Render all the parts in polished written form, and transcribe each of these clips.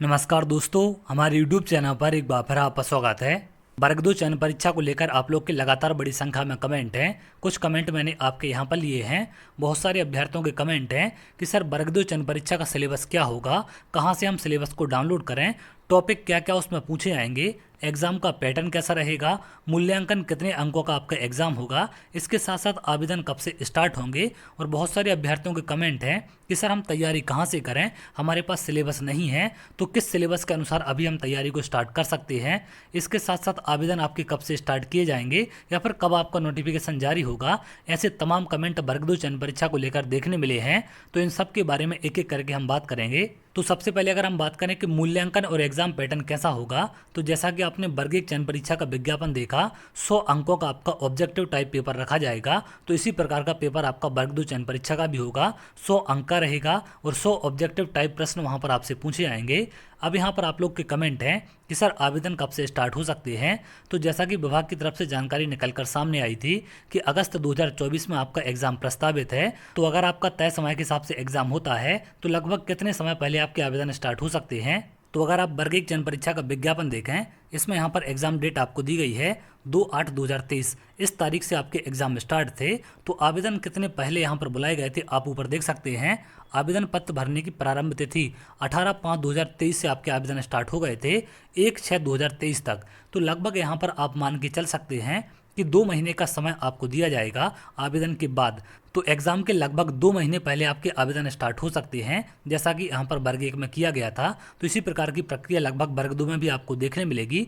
नमस्कार दोस्तों, हमारे YouTube चैनल पर एक बार फिर आपका स्वागत है। वर्ग 2 चयन परीक्षा को लेकर आप लोग के लगातार बड़ी संख्या में कमेंट हैं। कुछ कमेंट मैंने आपके यहाँ पर लिए हैं। बहुत सारे अभ्यर्थियों के कमेंट हैं कि सर वर्ग 2 चयन परीक्षा का सिलेबस क्या होगा, कहाँ से हम सिलेबस को डाउनलोड करें, टॉपिक क्या क्या उसमें पूछे जाएंगे, एग्जाम का पैटर्न कैसा रहेगा, मूल्यांकन कितने अंकों का आपका एग्जाम होगा, इसके साथ साथ आवेदन कब से स्टार्ट होंगे। और बहुत सारे अभ्यर्थियों के कमेंट हैं कि सर हम तैयारी कहाँ से करें, हमारे पास सिलेबस नहीं है, तो किस सिलेबस के अनुसार अभी हम तैयारी को स्टार्ट कर सकते हैं। इसके साथ साथ आवेदन आपके कब से स्टार्ट किए जाएंगे या फिर कब आपका नोटिफिकेशन जारी होगा। ऐसे तमाम कमेंट वर्ग 2 चयन परीक्षा को लेकर देखने मिले हैं, तो इन सब के बारे में एक एक करके हम बात करेंगे। तो सबसे पहले अगर हम बात करें कि मूल्यांकन और एग्जाम पैटर्न कैसा होगा, तो जैसा कि आपने वर्ग 1 चयन परीक्षा का विज्ञापन देखा, 100 अंकों का आपका ऑब्जेक्टिव टाइप पेपर रखा जाएगा। तो इसी प्रकार का पेपर आपका वर्ग 2 चयन परीक्षा का भी होगा। 100 अंक का रहेगा और 100 ऑब्जेक्टिव टाइप प्रश्न वहां पर आपसे पूछे जाएंगे। अब यहाँ पर आप लोग के कमेंट हैं कि सर आवेदन कब से स्टार्ट हो सकते हैं। तो जैसा कि विभाग की तरफ से जानकारी निकलकर सामने आई थी कि अगस्त 2024 में आपका एग्जाम प्रस्तावित है। तो अगर आपका तय समय के हिसाब से एग्जाम होता है तो लगभग कितने समय पहले आपके आवेदन स्टार्ट हो सकते हैं। तो अगर आप वर्ग 1 चयन परीक्षा का विज्ञापन देखें, इसमें यहाँ पर एग्जाम डेट आपको दी गई है 2/8/2023। इस तारीख से आपके एग्जाम स्टार्ट थे। तो आवेदन कितने पहले यहाँ पर बुलाए गए थे आप ऊपर देख सकते हैं। आवेदन पत्र भरने की प्रारंभ तिथि 18/5/2023 से आपके आवेदन स्टार्ट हो गए थे 1/6/2023 तक। तो लगभग यहाँ पर आप मान के चल सकते हैं कि 2 महीने का समय आपको दिया जाएगा आवेदन के बाद। तो एग्जाम के लगभग 2 महीने पहले आपके आवेदन स्टार्ट हो सकते हैं, जैसा कि यहाँ पर वर्ग 1 में किया गया था। तो इसी प्रकार की प्रक्रिया लगभग वर्ग 2 में भी आपको देखने मिलेगी।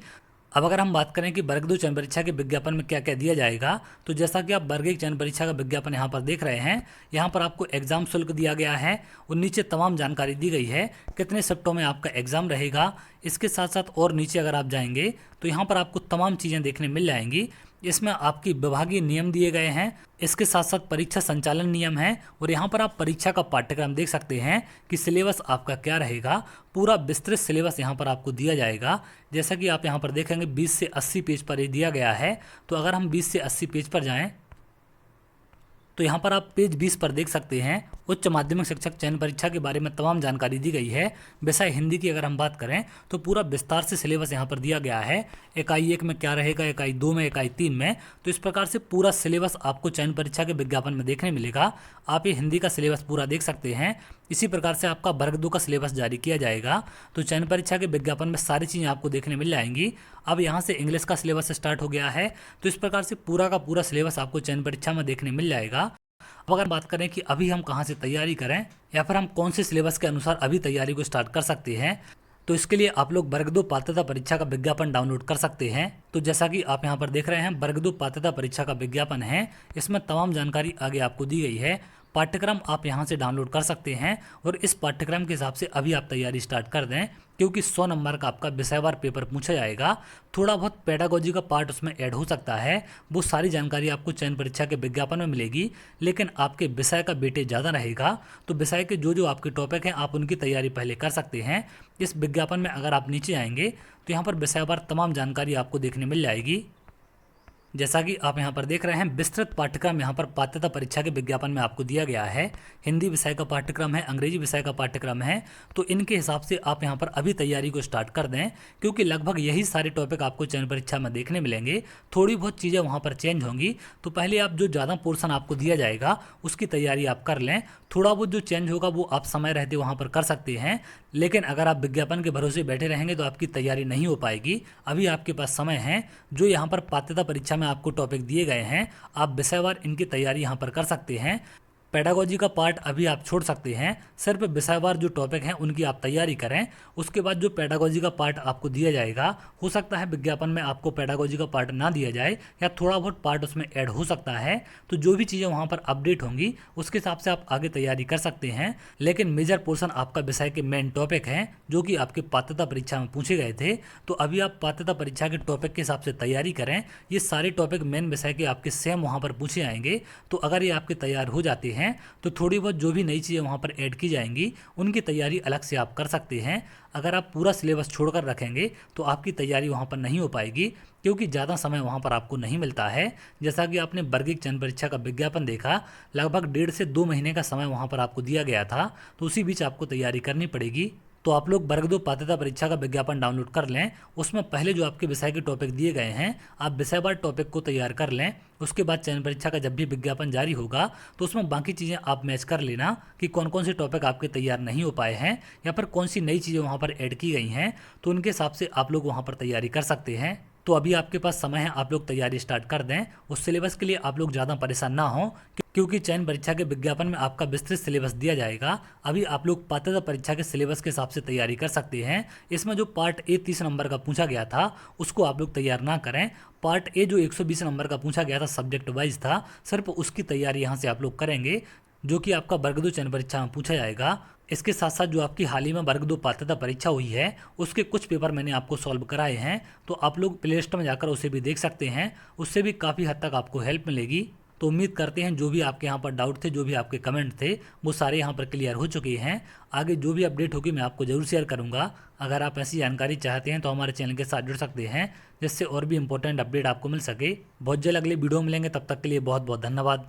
अब अगर हम बात करें कि वर्ग 2 चयन परीक्षा के विज्ञापन में क्या क्या दिया जाएगा, तो जैसा कि आप वर्ग 1 चयन परीक्षा का विज्ञापन यहाँ पर देख रहे हैं, यहाँ पर आपको एग्जाम शुल्क दिया गया है और नीचे तमाम जानकारी दी गई है कितने शिफ्टों में आपका एग्जाम रहेगा। इसके साथ साथ और नीचे अगर आप जाएंगे तो यहाँ पर आपको तमाम चीज़ें देखने मिल जाएंगी। इसमें आपकी विभागीय नियम दिए गए हैं, इसके साथ साथ परीक्षा संचालन नियम है और यहाँ पर आप परीक्षा का पाठ्यक्रम देख सकते हैं कि सिलेबस आपका क्या रहेगा। पूरा विस्तृत सिलेबस यहाँ पर आपको दिया जाएगा। जैसा कि आप यहाँ पर देखेंगे 20 से 80 पेज पर ये दिया गया है। तो अगर हम 20 से 80 पेज पर जाएं तो यहाँ पर आप पेज 20 पर देख सकते हैं उच्च माध्यमिक शिक्षक चयन परीक्षा के बारे में तमाम जानकारी दी गई है। विषय हिंदी की अगर हम बात करें तो पूरा विस्तार से सिलेबस यहाँ पर दिया गया है। इकाई 1 में क्या रहेगा, इकाई 2 में, इकाई 3 में। तो इस प्रकार से पूरा सिलेबस आपको चयन परीक्षा के विज्ञापन में देखने मिलेगा। आप ये हिंदी का सिलेबस पूरा देख सकते हैं। इसी प्रकार से आपका वर्ग 2 का सिलेबस जारी किया जाएगा। तो चयन परीक्षा के विज्ञापन में सारी चीज़ें आपको देखने मिल जाएंगी। अब यहाँ से इंग्लिश का सिलेबस स्टार्ट हो गया है। तो इस प्रकार से पूरा का पूरा सिलेबस आपको चयन परीक्षा में देखने मिल जाएगा। अब अगर बात करें कि अभी हम कहाँ से तैयारी करें या फिर हम कौन से सिलेबस के अनुसार अभी तैयारी को स्टार्ट कर सकते हैं, तो इसके लिए आप लोग वर्ग 2 पात्रता परीक्षा का विज्ञापन डाउनलोड कर सकते हैं। तो जैसा कि आप यहाँ पर देख रहे हैं वर्ग 2 पात्रता परीक्षा का विज्ञापन है। इसमें तमाम जानकारी आगे आपको दी गई है। पाठ्यक्रम आप यहाँ से डाउनलोड कर सकते हैं और इस पाठ्यक्रम के हिसाब से अभी आप तैयारी स्टार्ट कर दें, क्योंकि 100 नंबर का आपका विषयवार पेपर पूछा जाएगा। थोड़ा बहुत पेडागोजी का पार्ट उसमें ऐड हो सकता है, वो सारी जानकारी आपको चयन परीक्षा के विज्ञापन में मिलेगी। लेकिन आपके विषय का वेटेज ज़्यादा रहेगा। तो विषय के जो जो आपके टॉपिक हैं आप उनकी तैयारी पहले कर सकते हैं। इस विज्ञापन में अगर आप नीचे आएंगे तो यहाँ पर विषयवार तमाम जानकारी आपको देखने मिल जाएगी। जैसा कि आप यहाँ पर देख रहे हैं विस्तृत पाठ्यक्रम यहाँ पर पात्रता परीक्षा के विज्ञापन में आपको दिया गया है। हिंदी विषय का पाठ्यक्रम है, अंग्रेजी विषय का पाठ्यक्रम है। तो इनके हिसाब से आप यहाँ पर अभी तैयारी को स्टार्ट कर दें, क्योंकि लगभग यही सारे टॉपिक आपको चयन परीक्षा में देखने मिलेंगे। थोड़ी बहुत चीज़ें वहाँ पर चेंज होंगी। तो पहले आप जो ज़्यादा पोर्शन आपको दिया जाएगा उसकी तैयारी आप कर लें। थोड़ा बहुत जो चेंज होगा वो आप समय रहते वहाँ पर कर सकते हैं। लेकिन अगर आप विज्ञापन के भरोसे बैठे रहेंगे तो आपकी तैयारी नहीं हो पाएगी। अभी आपके पास समय है। जो यहाँ पर पात्रता परीक्षा में आपको टॉपिक दिए गए हैं आप विषयवार इनकी तैयारी यहाँ पर कर सकते हैं। पेडागोजी का पार्ट अभी आप छोड़ सकते हैं, सिर्फ विषयवार जो टॉपिक हैं उनकी आप तैयारी करें। उसके बाद जो पेडागोजी का पार्ट आपको दिया जाएगा, हो सकता है विज्ञापन में आपको पेडागोजी का पार्ट ना दिया जाए या थोड़ा बहुत पार्ट उसमें ऐड हो सकता है। तो जो भी चीज़ें वहाँ पर अपडेट होंगी उसके हिसाब से आप आगे तैयारी कर सकते हैं। लेकिन मेजर पोर्शन आपका विषय के मेन टॉपिक हैं जो कि आपके पात्रता परीक्षा में पूछे गए थे। तो अभी आप पात्रता परीक्षा के टॉपिक के हिसाब से तैयारी करें। ये सारे टॉपिक मेन विषय के आपके सेम वहाँ पर पूछे आएंगे। तो अगर ये आपके तैयार हो जाते हैं तो थोड़ी बहुत जो भी नई चीज़ें वहाँ पर ऐड की जाएंगी उनकी तैयारी अलग से आप कर सकते हैं। अगर आप पूरा सिलेबस छोड़कर रखेंगे तो आपकी तैयारी वहाँ पर नहीं हो पाएगी, क्योंकि ज़्यादा समय वहाँ पर आपको नहीं मिलता है। जैसा कि आपने वर्ग 1 चयन परीक्षा का विज्ञापन देखा, लगभग 1.5 से 2 महीने का समय वहाँ पर आपको दिया गया था। तो उसी बीच आपको तैयारी करनी पड़ेगी। तो आप लोग वर्ग 2 पात्रता परीक्षा का विज्ञापन डाउनलोड कर लें। उसमें पहले जो आपके विषय के टॉपिक दिए गए हैं आप विषयवार टॉपिक को तैयार कर लें। उसके बाद चयन परीक्षा का जब भी विज्ञापन जारी होगा तो उसमें बाकी चीज़ें आप मैच कर लेना कि कौन कौन से टॉपिक आपके तैयार नहीं हो पाए हैं या फिर कौन सी नई चीज़ें वहाँ पर ऐड की गई हैं, तो उनके हिसाब से आप लोग वहाँ पर तैयारी कर सकते हैं। तो अभी आपके पास समय है, आप लोग तैयारी स्टार्ट कर दें। उस सिलेबस के लिए आप लोग ज़्यादा परेशान ना हो क्योंकि चयन परीक्षा के विज्ञापन में आपका विस्तृत सिलेबस दिया जाएगा। अभी आप लोग पात्रता परीक्षा के सिलेबस के हिसाब से तैयारी कर सकते हैं। इसमें जो पार्ट ए 30 नंबर का पूछा गया था उसको आप लोग तैयार ना करें। पार्ट ए जो 120 नंबर का पूछा गया था सब्जेक्ट वाइज था, सिर्फ उसकी तैयारी यहाँ से आप लोग करेंगे जो कि आपका वर्ग 2 चयन परीक्षा में पूछा जाएगा। इसके साथ साथ जो आपकी हाल ही में वर्ग 2 पात्रता परीक्षा हुई है उसके कुछ पेपर मैंने आपको सॉल्व कराए हैं, तो आप लोग प्ले लिस्ट में जाकर उसे भी देख सकते हैं। उससे भी काफ़ी हद तक आपको हेल्प मिलेगी। तो उम्मीद करते हैं जो भी आपके यहाँ पर डाउट थे, जो भी आपके कमेंट थे, वो सारे यहाँ पर क्लियर हो चुके हैं। आगे जो भी अपडेट होगी मैं आपको ज़रूर शेयर करूँगा। अगर आप ऐसी जानकारी चाहते हैं तो हमारे चैनल के साथ जुड़ सकते हैं जिससे और भी इंपॉर्टेंट अपडेट आपको मिल सके। बहुत जल्द अगले वीडियो मिलेंगे, तब तक के लिए बहुत बहुत धन्यवाद।